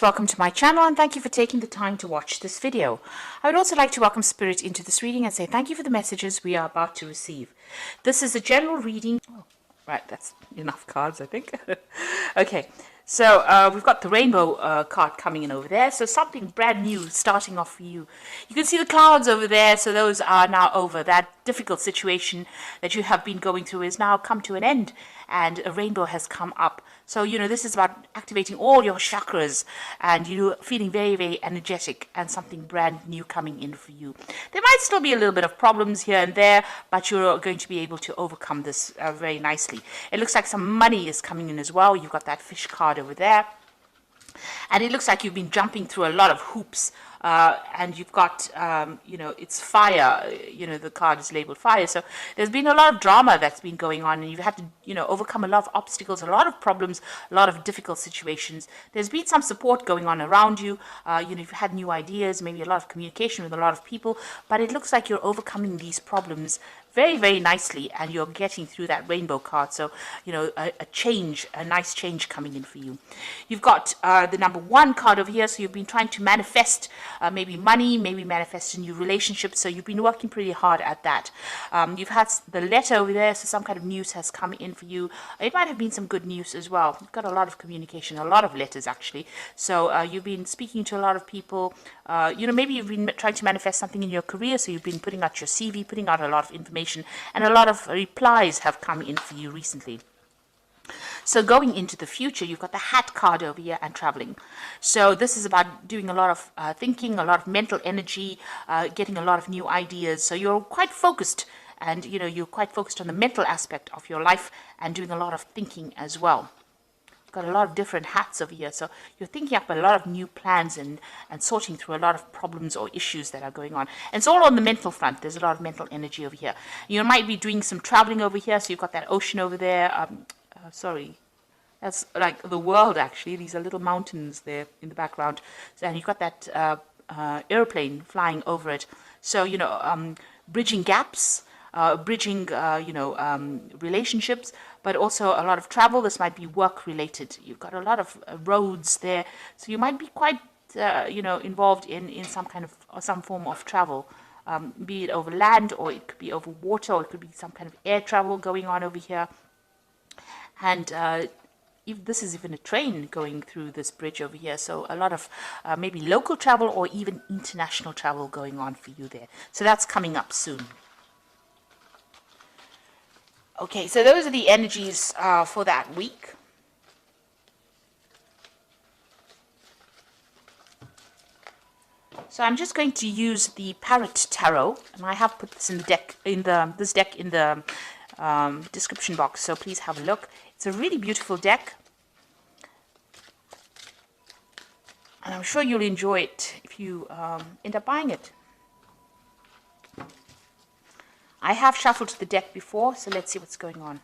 Welcome to my channel and thank you for taking the time to watch this video. I would also like to welcome Spirit into this reading and say thank you for the messages we are about to receive. This is a general reading. Oh, right, that's enough cards, I think. Okay, so we've got the rainbow card coming in over there. So something brand new starting off for you. You can see the clouds over there, so those are now over. That difficult situation that you have been going through is now come to an end and a rainbow has come up. So, this is about activating all your chakras and feeling very, very energetic and something brand new coming in for you. There might still be a little bit of problems here and there, but you're going to be able to overcome this very nicely. It looks like some money is coming in as well. You've got that fish card over there. And it looks like you've been jumping through a lot of hoops, and you've got, it's fire. The card is labeled fire. So there's been a lot of drama that's been going on, and you've had to, overcome a lot of obstacles, a lot of problems, a lot of difficult situations. There's been some support going on around you. You've had new ideas, maybe a lot of communication with a lot of people, but it looks like you're overcoming these problems very, very nicely, and you're getting through that rainbow card. So, a nice change coming in for you. You've got the number 1 card over here. So you've been trying to manifest maybe money, maybe manifest a new relationship. So you've been working pretty hard at that. You've had the letter over there. So some kind of news has come in for you. It might have been some good news as well. You've got a lot of communication, a lot of letters actually. So you've been speaking to a lot of people. Maybe you've been trying to manifest something in your career. So you've been putting out your CV, putting out a lot of information, and a lot of replies have come in for you recently. So going into the future, you've got the hat card over here and traveling. So this is about doing a lot of thinking, a lot of mental energy, getting a lot of new ideas. So you're quite focused, and you're quite focused on the mental aspect of your life and doing a lot of thinking as well. Got a lot of different hats over here, so you're thinking up a lot of new plans and sorting through a lot of problems or issues that are going on. And it's all on the mental front. There's a lot of mental energy over here. You might be doing some traveling over here, so you've got that ocean over there. That's like the world actually. These are little mountains there in the background, and you've got that airplane flying over it. So bridging gaps. Bridging, relationships, but also a lot of travel. This might be work related. You've got a lot of roads there, so you might be quite, involved in some form of travel, be it over land, or it could be over water, or it could be some kind of air travel going on over here. And if this is even a train going through this bridge over here, so a lot of maybe local travel or even international travel going on for you there. So that's coming up soon. Okay, so those are the energies for that week. So I'm just going to use the Parrot Tarot, and I have put this in the deck in the description box. So please have a look. It's a really beautiful deck, and I'm sure you'll enjoy it if you end up buying it. I have shuffled the deck before, so let's see what's going on.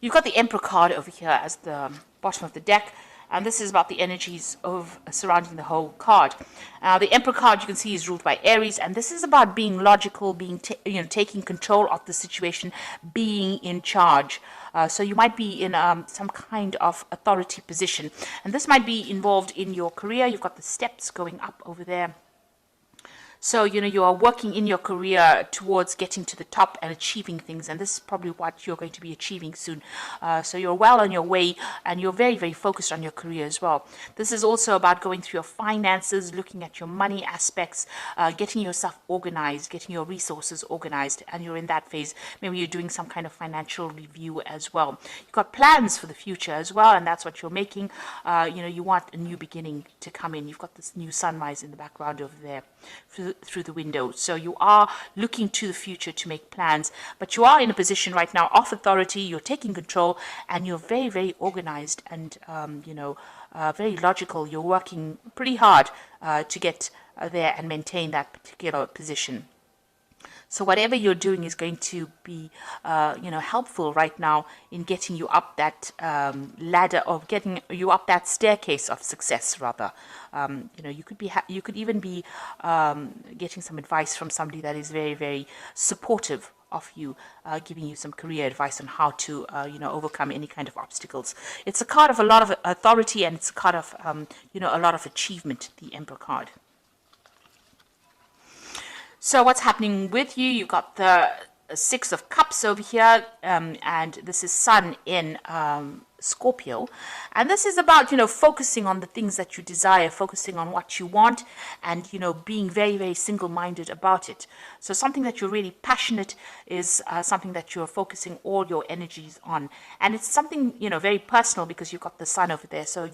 You've got the Emperor card over here as the bottom of the deck, and this is about the energies of surrounding the whole card. The Emperor card, you can see, is ruled by Aries, and this is about being logical, being taking control of the situation, being in charge. So you might be in some kind of authority position, and this might be involved in your career. You've got the steps going up over there. So, you are working in your career towards getting to the top and achieving things. And this is probably what you're going to be achieving soon. So you're well on your way, and you're very, very focused on your career as well. This is also about going through your finances, looking at your money aspects, getting yourself organized, getting your resources organized. And you're in that phase. Maybe you're doing some kind of financial review as well. You've got plans for the future as well, and that's what you're making. You want a new beginning to come in. You've got this new sunrise in the background over there through the window. So you are looking to the future to make plans, but you are in a position right now of authority. You're taking control, and you're very, very organized and very logical. You're working pretty hard to get there and maintain that particular position. So whatever you're doing is going to be, helpful right now in getting you up that ladder, or getting you up that staircase of success. Rather, you could be, you could even be getting some advice from somebody that is very, very supportive of you, giving you some career advice on how to, overcome any kind of obstacles. It's a card of a lot of authority, and it's a card of, a lot of achievement. The Emperor card. So what's happening with you? You've got the Six of Cups over here, and this is Sun in Scorpio. And this is about, focusing on the things that you desire, focusing on what you want, and, being very, very single-minded about it. So something that you're really passionate is something that you're focusing all your energies on. And it's something, very personal, because you've got the Sun over there. So,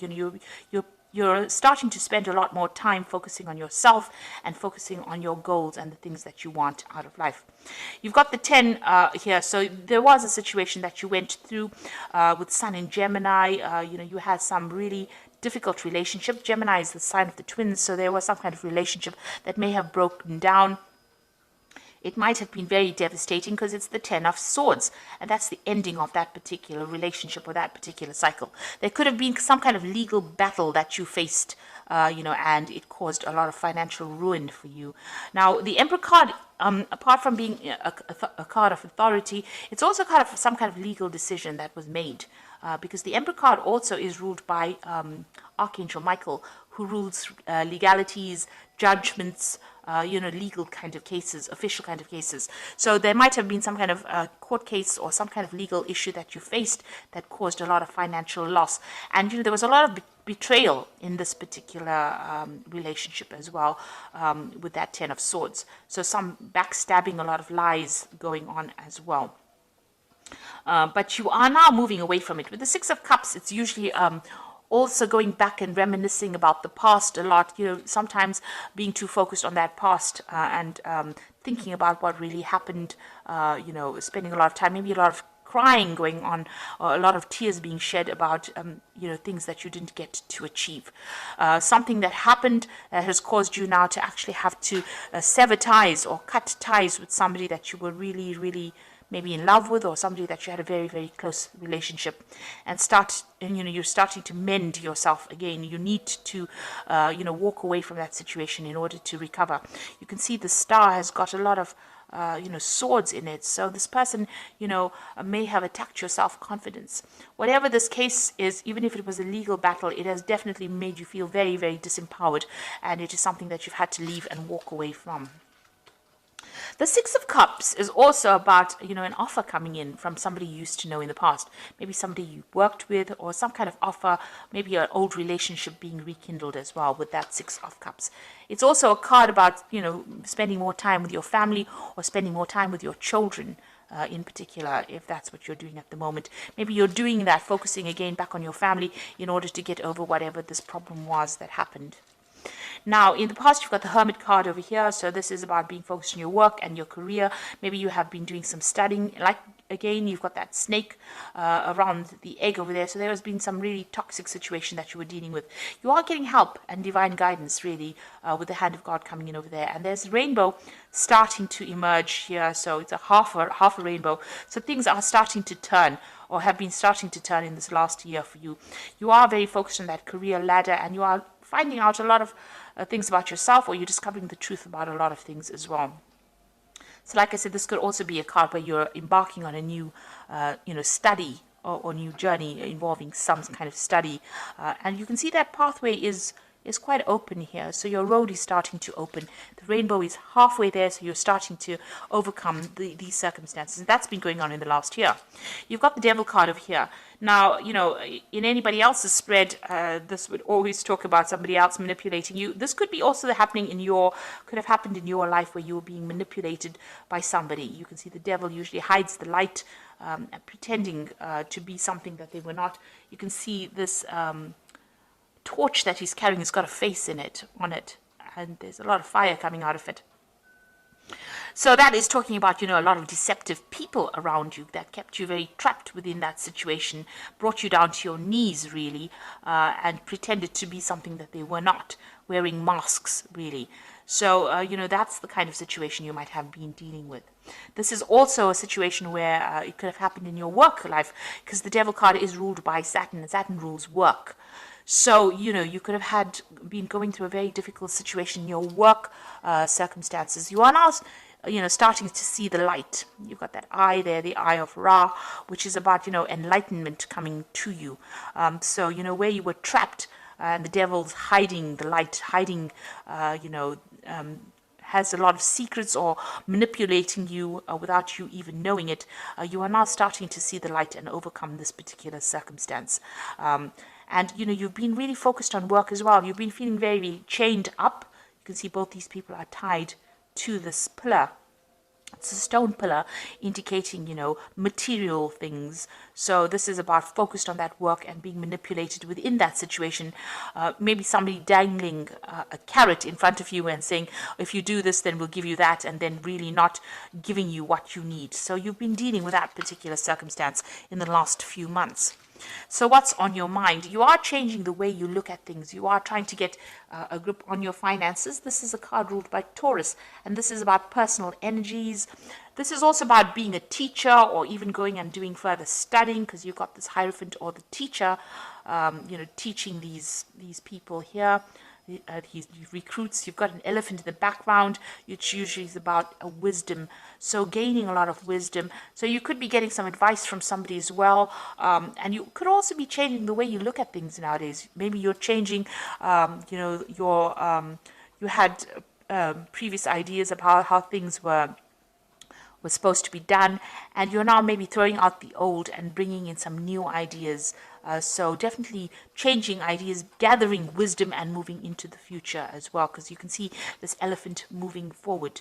you're starting to spend a lot more time focusing on yourself and focusing on your goals and the things that you want out of life. You've got the 10 here. So there was a situation that you went through with Sun in Gemini. You had some really difficult relationship. Gemini is the sign of the twins, so there was some kind of relationship that may have broken down. It might have been very devastating because it's the 10 of Swords, and that's the ending of that particular relationship or that particular cycle. There could have been some kind of legal battle that you faced, and it caused a lot of financial ruin for you. Now, the Emperor card, apart from being a card of authority, it's also kind of some kind of legal decision that was made. Because the Emperor card also is ruled by Archangel Michael, who rules legalities, judgments, legal kind of cases, official kind of cases. So there might have been some kind of court case or some kind of legal issue that you faced that caused a lot of financial loss. And, there was a lot of betrayal in this particular relationship as well, with that 10 of Swords. So some backstabbing, a lot of lies going on as well. But you are now moving away from it. With the Six of Cups, it's usually also going back and reminiscing about the past a lot, sometimes being too focused on that past and thinking about what really happened, spending a lot of time, maybe a lot of crying going on, or a lot of tears being shed about, things that you didn't get to achieve. Something that happened that has caused you now to actually have to sever ties or cut ties with somebody that you were really, really maybe in love with, or somebody that you had a very, very close relationship, and you're starting to mend yourself again. You need to, walk away from that situation in order to recover. You can see the star has got a lot of, swords in it. So this person, may have attacked your self-confidence. Whatever this case is, even if it was a legal battle, it has definitely made you feel very, very disempowered, and it is something that you've had to leave and walk away from. The Six of Cups is also about, an offer coming in from somebody you used to know in the past. Maybe somebody you worked with, or some kind of offer, maybe an old relationship being rekindled as well with that Six of Cups. It's also a card about, spending more time with your family, or spending more time with your children. In particular, if that's what you're doing at the moment. Maybe you're doing that, focusing again back on your family in order to get over whatever this problem was that happened. Now, in the past, you've got the Hermit card over here. So this is about being focused on your work and your career. Maybe you have been doing some studying. Like, again, you've got that snake around the egg over there. So there has been some really toxic situation that you were dealing with. You are getting help and divine guidance, really, with the hand of God coming in over there. And there's a rainbow starting to emerge here. So it's a half a rainbow. So things are starting to turn, or have been starting to turn in this last year for you. You are very focused on that career ladder, and you are finding out a lot of things about yourself, or you're discovering the truth about a lot of things as well. So like I said, this could also be a card where you're embarking on a new, study or new journey involving some kind of study. And you can see that pathway is quite open here. So your road is starting to open. The rainbow is halfway there, so you're starting to overcome these circumstances. And that's been going on in the last year. You've got the Devil card over here. Now, in anybody else's spread, this would always talk about somebody else manipulating you. This could be also could have happened in your life where you were being manipulated by somebody. You can see the devil usually hides the light, pretending to be something that they were not. You can see this torch that he's carrying has got a face on it, and there's a lot of fire coming out of it. So that is talking about, a lot of deceptive people around you that kept you very trapped within that situation, brought you down to your knees, really, and pretended to be something that they were not, wearing masks, really. So, that's the kind of situation you might have been dealing with. This is also a situation where it could have happened in your work life, because the Devil card is ruled by Saturn, and Saturn rules work. So, you could have been going through a very difficult situation in your work circumstances. You are now, starting to see the light. You've got that eye there, the eye of Ra, which is about, enlightenment coming to you. So, where you were trapped, and the devil's hiding the light, hiding, has a lot of secrets or manipulating you without you even knowing it, you are now starting to see the light and overcome this particular circumstance. And, you've been really focused on work as well. You've been feeling very chained up. You can see both these people are tied to this pillar. It's a stone pillar indicating, material things. So this is about focused on that work and being manipulated within that situation. Maybe somebody dangling a carrot in front of you and saying, if you do this, then we'll give you that, and then really not giving you what you need. So you've been dealing with that particular circumstance in the last few months. So what's on your mind? You are changing the way you look at things. You are trying to get a grip on your finances. This is a card ruled by Taurus, and this is about personal energies. This is also about being a teacher, or even going and doing further studying, because you've got this Hierophant or the teacher, teaching these people here. He recruits. You've got an elephant in the background, which usually is about a wisdom. So gaining a lot of wisdom. So you could be getting some advice from somebody as well. And you could also be changing the way you look at things nowadays. Maybe you're changing, you had previous ideas about how things were supposed to be done, and you're now maybe throwing out the old and bringing in some new ideas. So definitely changing ideas, gathering wisdom, and moving into the future as well, because you can see this elephant moving forward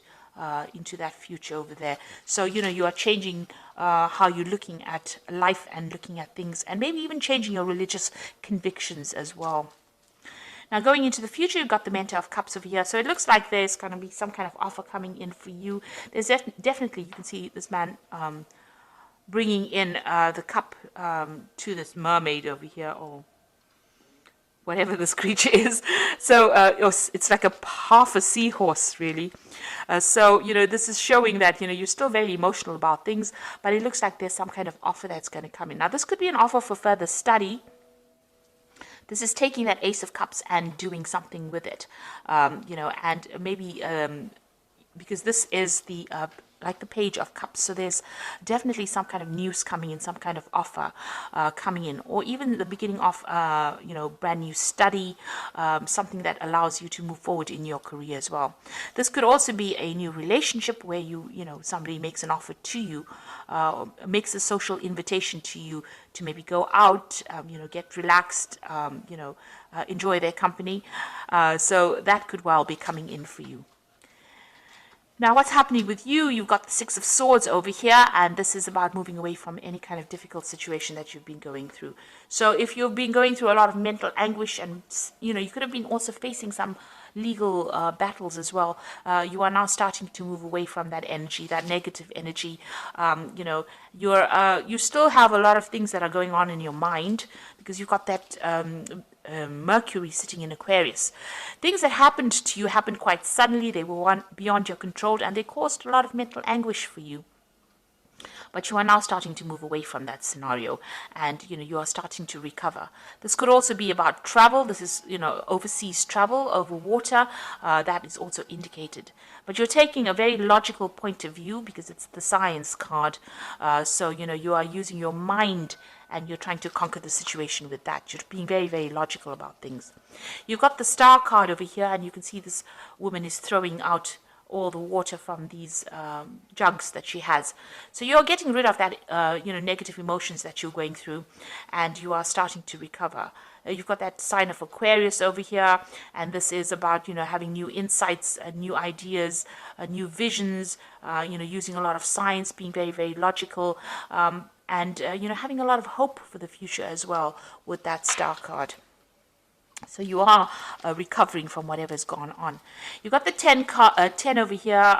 into that future over there. So, you are changing how you're looking at life and looking at things, and maybe even changing your religious convictions as well. Now, going into the future, you've got the Mentor of Cups over here. So it looks like there's going to be some kind of offer coming in for you. There's definitely, you can see this man bringing in the cup to this mermaid over here, or whatever this creature is. So it's like half a seahorse, really. So, this is showing that, you're still very emotional about things, but it looks like there's some kind of offer that's going to come in. Now, this could be an offer for further study. This is taking that Ace of Cups and doing something with it, and maybe because this is the like the Page of Cups, so there's definitely some kind of news coming in, some kind of offer coming in, or even the beginning of brand new study, something that allows you to move forward in your career as well. This could also be a new relationship where somebody makes an offer to you, makes a social invitation to you to maybe go out, get relaxed, enjoy their company. So that could well be coming in for you. Now, what's happening with you? You've got the Six of Swords over here, and this is about moving away from any kind of difficult situation that you've been going through. So if you've been going through a lot of mental anguish, and, you could have been also facing some legal battles as well, you are now starting to move away from that energy, that negative energy. You still have a lot of things that are going on in your mind, because you've got that Mercury sitting in Aquarius. Things that happened to you happened quite suddenly. They were beyond your control, and they caused a lot of mental anguish for you. But you are now starting to move away from that scenario, and you are starting to recover. This could also be about travel. This is overseas travel over water. That is also indicated. But you're taking a very logical point of view, because it's the Science card. So you are using your mind, and you're trying to conquer the situation with that. You're being very, very logical about things. You've got the Star card over here, and you can see this woman is throwing out all the water from these jugs that she has. So you're getting rid of that, negative emotions that you're going through, and you are starting to recover. You've got that sign of Aquarius over here, and this is about, having new insights, new ideas, new visions, using a lot of science, being very, very logical, and, having a lot of hope for the future as well with that Star card. So you are recovering from whatever's gone on. You got the 10 over here,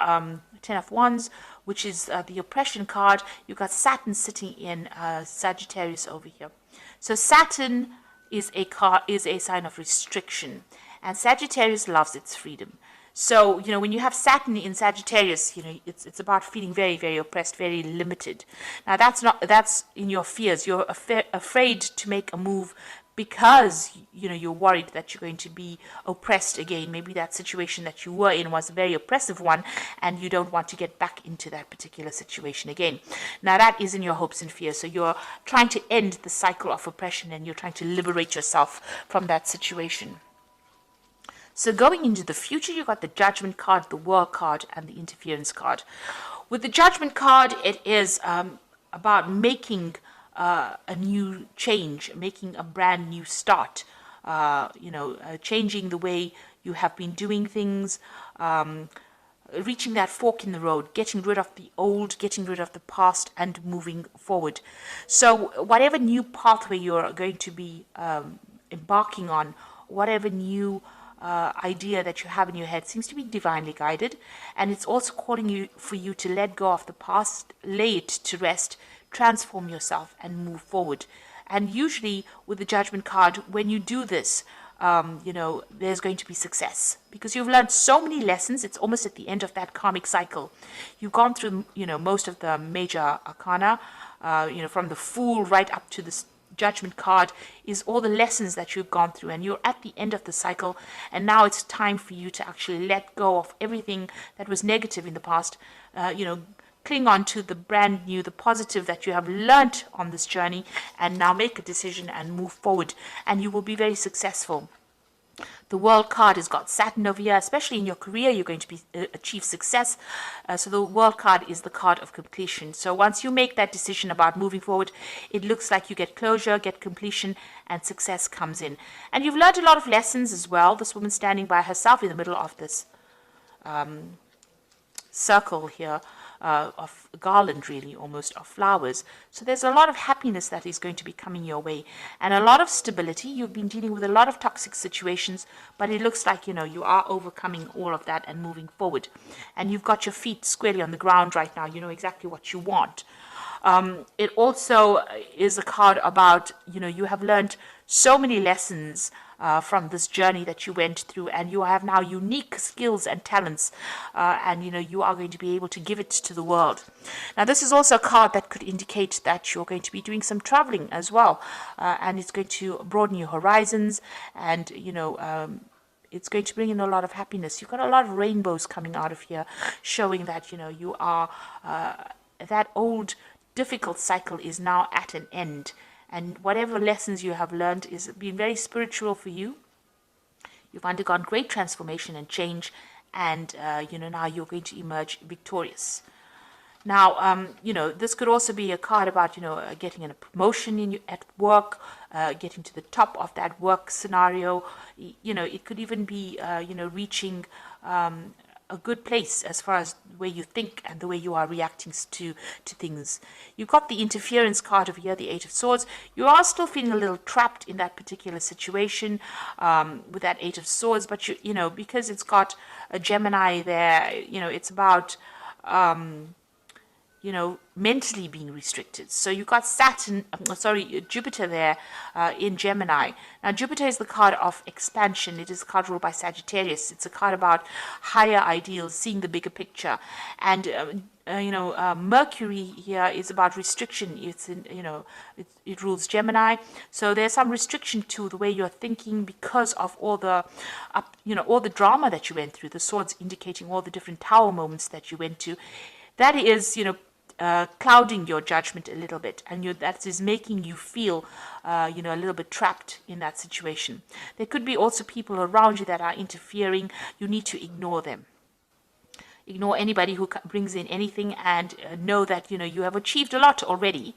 10 of Wands, which is the oppression card. You got Saturn sitting in Sagittarius over here. So Saturn is a sign of restriction, and Sagittarius loves its freedom. So, when you have Saturn in Sagittarius, it's about feeling very, very oppressed, very limited. Now, that's in your fears. You're afraid to make a move because, you're worried that you're going to be oppressed again. Maybe that situation that you were in was a very oppressive one, and you don't want to get back into that particular situation again. Now, that is in your hopes and fears. So you're trying to end the cycle of oppression, and you're trying to liberate yourself from that situation. So going into the future, you got the Judgment card, the World card, and the Interference card. With the Judgment card, it is about making a new change, making a brand new start, changing the way you have been doing things, reaching that fork in the road, getting rid of the old, getting rid of the past, and moving forward. So whatever new pathway you're going to be embarking on, whatever new idea that you have in your head seems to be divinely guided, and it's also calling for you to let go of the past, lay it to rest, transform yourself, and move forward. And usually with the Judgment card, when you do this, there's going to be success because you've learned so many lessons. It's almost at the end of that karmic cycle. You've gone through, most of the major arcana, from the Fool right up to the Judgment card is all the lessons that you've gone through, and you're at the end of the cycle, and now it's time for you to actually let go of everything that was negative in the past, cling on to the brand new, the positive that you have learnt on this journey, and now make a decision and move forward, and you will be very successful. The World card has got Saturn over here, especially in your career, you're going to achieve success. So the World card is the card of completion. So once you make that decision about moving forward, it looks like you get closure, get completion, and success comes in. And you've learned a lot of lessons as well. This woman standing by herself in the middle of this circle here. Of garland, really, almost, of flowers. So there's a lot of happiness that is going to be coming your way, and a lot of stability. You've been dealing with a lot of toxic situations, but it looks like, you are overcoming all of that and moving forward. And you've got your feet squarely on the ground right now. You know exactly what you want. It also is a card about, you have learned so many lessons from this journey that you went through, and you have now unique skills and talents, and you are going to be able to give it to the world. Now, this is also a card that could indicate that you're going to be doing some traveling as well, and it's going to broaden your horizons, and it's going to bring in a lot of happiness. You've got a lot of rainbows coming out of here, showing that you are that old difficult cycle is now at an end. And whatever lessons you have learned is been very spiritual for you. You've undergone great transformation and change, and now you're going to emerge victorious. Now, this could also be a card about getting a promotion at work, getting to the top of that work scenario. It could even be reaching a good place as far as the way you think and the way you are reacting to things. You've got the Interference card over here, the Eight of Swords. You are still feeling a little trapped in that particular situation with that Eight of Swords, but because it's got a Gemini there, it's about mentally being restricted. So you've got Jupiter there in Gemini. Now, Jupiter is the card of expansion. It is a card ruled by Sagittarius. It's a card about higher ideals, seeing the bigger picture. And, Mercury here is about restriction. It's in, it rules Gemini. So there's some restriction to the way you're thinking because of all the, all the drama that you went through. The swords indicating all the different tower moments that you went to. That is, clouding your judgment a little bit, and that is making you feel, a little bit trapped in that situation. There could be also people around you that are interfering. You need to ignore them. Ignore anybody who brings in anything, and know that, you have achieved a lot already,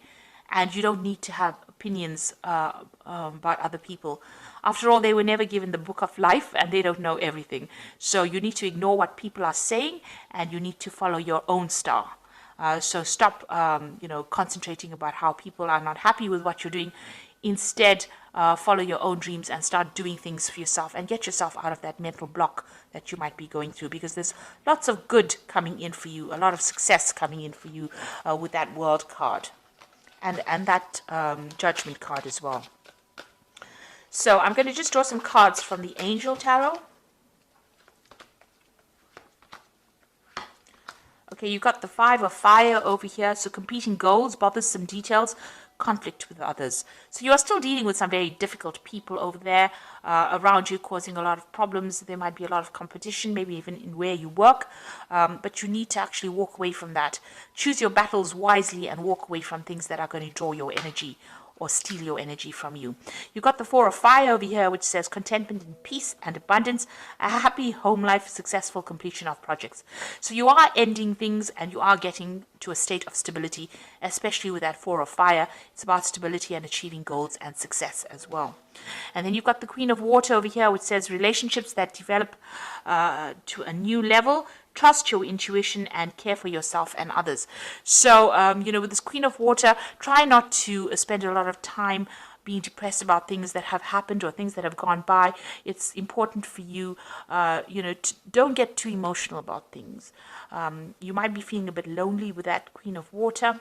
and you don't need to have opinions about other people. After all, they were never given the book of life, and they don't know everything. So you need to ignore what people are saying, and you need to follow your own star. So stop, concentrating about how people are not happy with what you're doing. instead follow your own dreams and start doing things for yourself and get yourself out of that mental block that you might be going through, because there's lots of good coming in for you, a lot of success coming in for you with that World card and that Judgment card as well. So I'm going to just draw some cards from the Angel Tarot. Okay, you've got the Five of Fire over here. So competing goals, bothersome details, conflict with others. So you are still dealing with some very difficult people over there around you, causing a lot of problems. There might be a lot of competition, maybe even in where you work. But you need to actually walk away from that. Choose your battles wisely and walk away from things that are going to draw your energy or steal your energy from you. You've got the Four of Fire over here, which says contentment and peace and abundance, a happy home life, successful completion of projects. So you are ending things and you are getting to a state of stability, especially with that Four of Fire. It's about stability and achieving goals and success as well. And then you've got the Queen of Water over here, which says relationships that develop to a new level. Trust your intuition and care for yourself and others. So, with this Queen of Water, try not to spend a lot of time being depressed about things that have happened or things that have gone by. It's important for you, don't get too emotional about things. You might be feeling a bit lonely with that Queen of Water,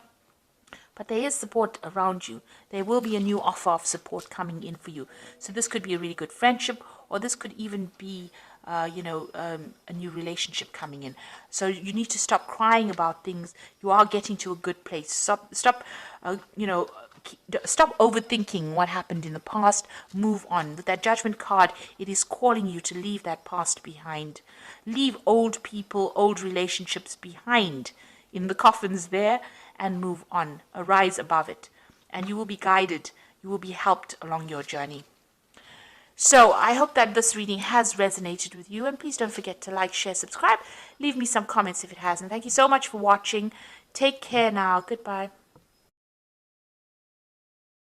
but there is support around you. There will be a new offer of support coming in for you. So this could be a really good friendship, or this could even be a new relationship coming in. So you need to stop crying about things. You are getting to a good place. Stop overthinking what happened in the past. Move on. With that Judgment card, it is calling you to leave that past behind. Leave old people, old relationships behind in the coffins there, and move on. Arise above it, and you will be guided. You will be helped along your journey. So I hope that this reading has resonated with you, and please don't forget to like, share, subscribe. Leave me some comments if it has, and thank you so much for watching. Take care now. Goodbye.